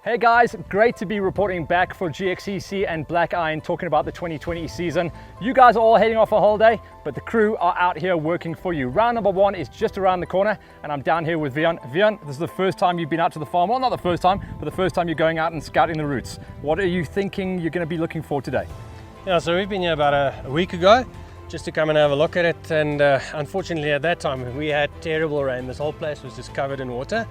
Hey guys, great to be reporting back for GXCC and Black Iron, talking about the 2020 season. You guys are all heading off on holiday, but the crew are out here working for you. Round number one is just around the corner, and I'm down here with Vian. Vian, this is the first time you've been out to the farm. Well, not the first time, but the first time you're going out and scouting the routes. What are you thinking you're going to be looking for today? Yeah, so we've been here about a week ago just to come and have a look at it, and unfortunately at that time we had terrible rain. This whole place was just covered in water.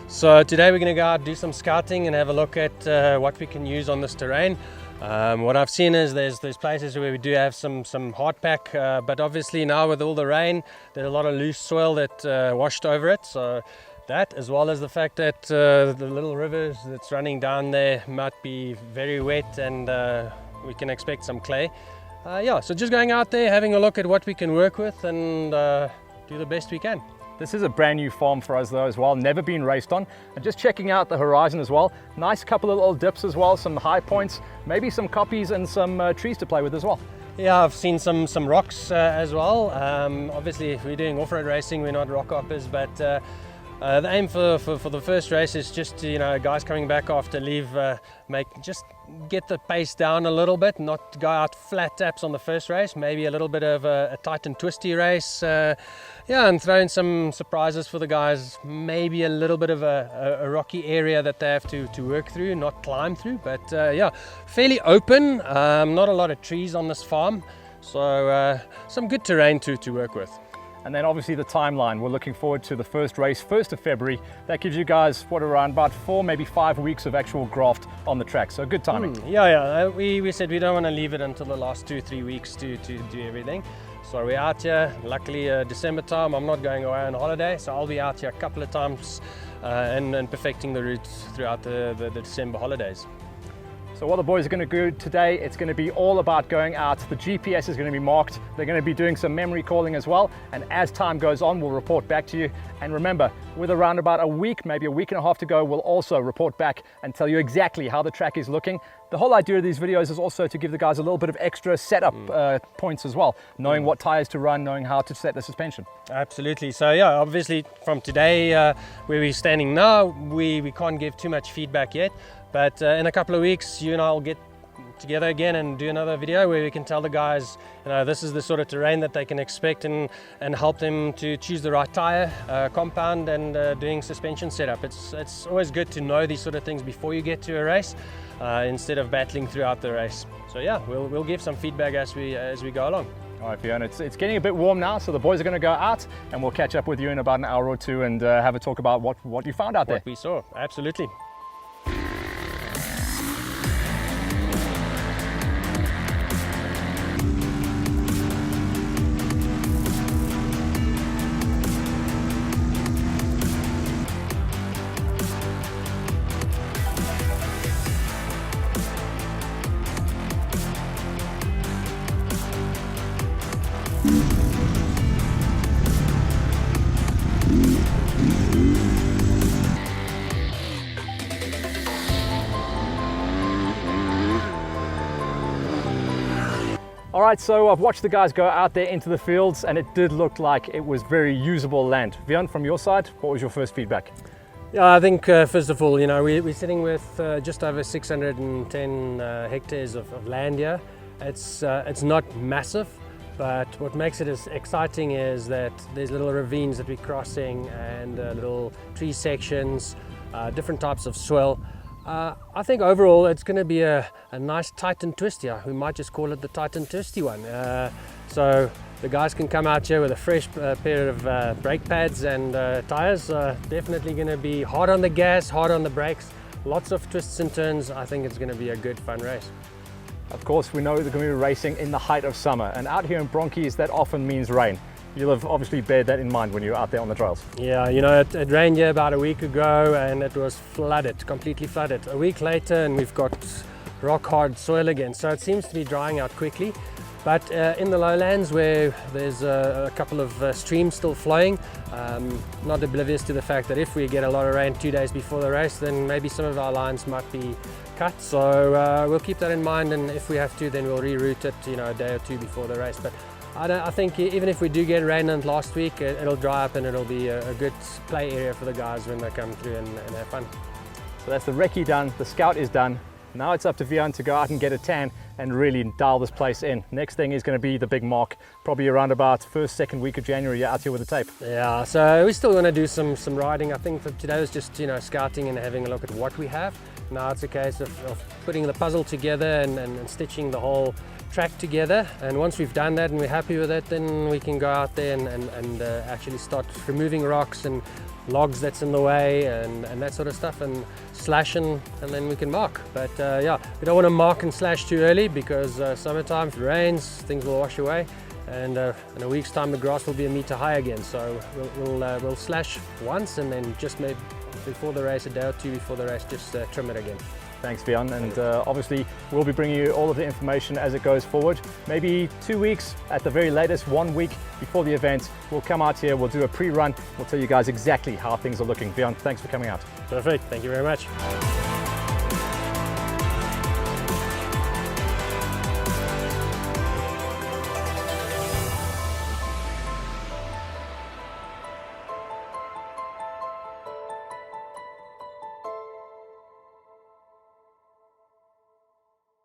So today we're going to go out, do some scouting and have a look at what we can use on this terrain. What I've seen is there's places where we do have some hard pack, but obviously now with all the rain there's a lot of loose soil that washed over it. So that, as well as the fact that the little rivers that's running down there might be very wet, and we can expect some clay. Yeah, so just going out there, having a look at what we can work with, and do the best we can. This is a brand new farm for us though as well, never been raced on, and just checking out the horizon as well. Nice couple of little dips as well, some high points, maybe some koppies and some trees to play with as well. Yeah, I've seen some rocks as well. Obviously if we're doing off-road racing, we're not rock hoppers, but the aim for the first race is just to, guys coming back after leave, just get the pace down a little bit, not go out flat taps on the first race, maybe a little bit of a tight and twisty race, yeah, and throw in some surprises for the guys, maybe a little bit of a rocky area that they have to work through, not climb through, but yeah, fairly open, not a lot of trees on this farm, so some good terrain to work with. And then obviously the timeline, we're looking forward to the first race, 1st of February. That gives you guys, around about 4, maybe 5 weeks of actual graft on the track. So good timing. Yeah. We said we don't want to leave it until the last 2-3 weeks to do everything. So we're out here, luckily December time, I'm not going away on holiday. So I'll be out here a couple of times and perfecting the routes throughout the December holidays. So what the boys are going to do today, it's going to be all about going out. The GPS is going to be marked. They're going to be doing some memory calling as well. And as time goes on, we'll report back to you. And remember, with around about a week, maybe a week and a half to go, we'll also report back and tell you exactly how the track is looking. The whole idea of these videos is also to give the guys a little bit of extra setup points as well, knowing what tires to run, knowing how to set the suspension. Absolutely. So yeah, obviously from today, where we're standing now, we can't give too much feedback yet. But in a couple of weeks, you and I will get together again and do another video where we can tell the guys, this is the sort of terrain that they can expect, and help them to choose the right tire compound and doing suspension setup. It's always good to know these sort of things before you get to a race, instead of battling throughout the race. So yeah, we'll give some feedback as we go along. All right, Fiona, it's getting a bit warm now, so the boys are going to go out, and we'll catch up with you in about an hour or two and have a talk about what you found out there. What we saw, absolutely. All right, so I've watched the guys go out there into the fields, and it did look like it was very usable land. Vian, from your side, what was your first feedback? Yeah, I think first of all, we're sitting with just over 610 hectares of land here. It's not massive, but what makes it as exciting is that there's little ravines that we're crossing, and little tree sections, different types of soil. I think overall it's going to be a nice tight and twisty. We might just call it the tight and twisty one. So the guys can come out here with a fresh pair of brake pads and tires. Definitely going to be hard on the gas, hard on the brakes, lots of twists and turns. I think it's going to be a good fun race. Of course, we know they're going to be racing in the height of summer, and out here in Bronkhorst that often means rain. You'll have obviously bear that in mind when you're out there on the trails. Yeah, it rained here about a week ago, and it was flooded, completely flooded. A week later and we've got rock hard soil again, so it seems to be drying out quickly. But in the lowlands where there's a couple of streams still flowing, not oblivious to the fact that if we get a lot of rain 2 days before the race, then maybe some of our lines might be cut. So we'll keep that in mind, and if we have to, then we'll reroute it a day or two before the race. But I think even if we do get rain in last week, it'll dry up and it'll be a good play area for the guys when they come through and have fun. So that's the recce done, the scout is done. Now it's up to Vian to go out and get a tan and really dial this place in. Next thing is going to be the big mark, probably around about first, second week of January. You're out here with the tape. Yeah, so we still want to do some riding. I think for today was just, you know, scouting and having a look at what we have. Now it's a case of putting the puzzle together and stitching the whole track together. And once we've done that and we're happy with it, then we can go out there and actually start removing rocks and logs that's in the way and that sort of stuff, and slash and then we can mark. But yeah, we don't want to mark and slash too early because summertime, if it rains, things will wash away, and in a week's time the grass will be a meter high again. So we'll slash once and then just maybe before the race, a day or two before the race, just trim it again. Thanks, Vian, and obviously we'll be bringing you all of the information as it goes forward. Maybe 2 weeks, at the very latest 1 week before the event, we'll come out here, we'll do a pre-run, we'll tell you guys exactly how things are looking. Vian, thanks for coming out. Perfect, thank you very much.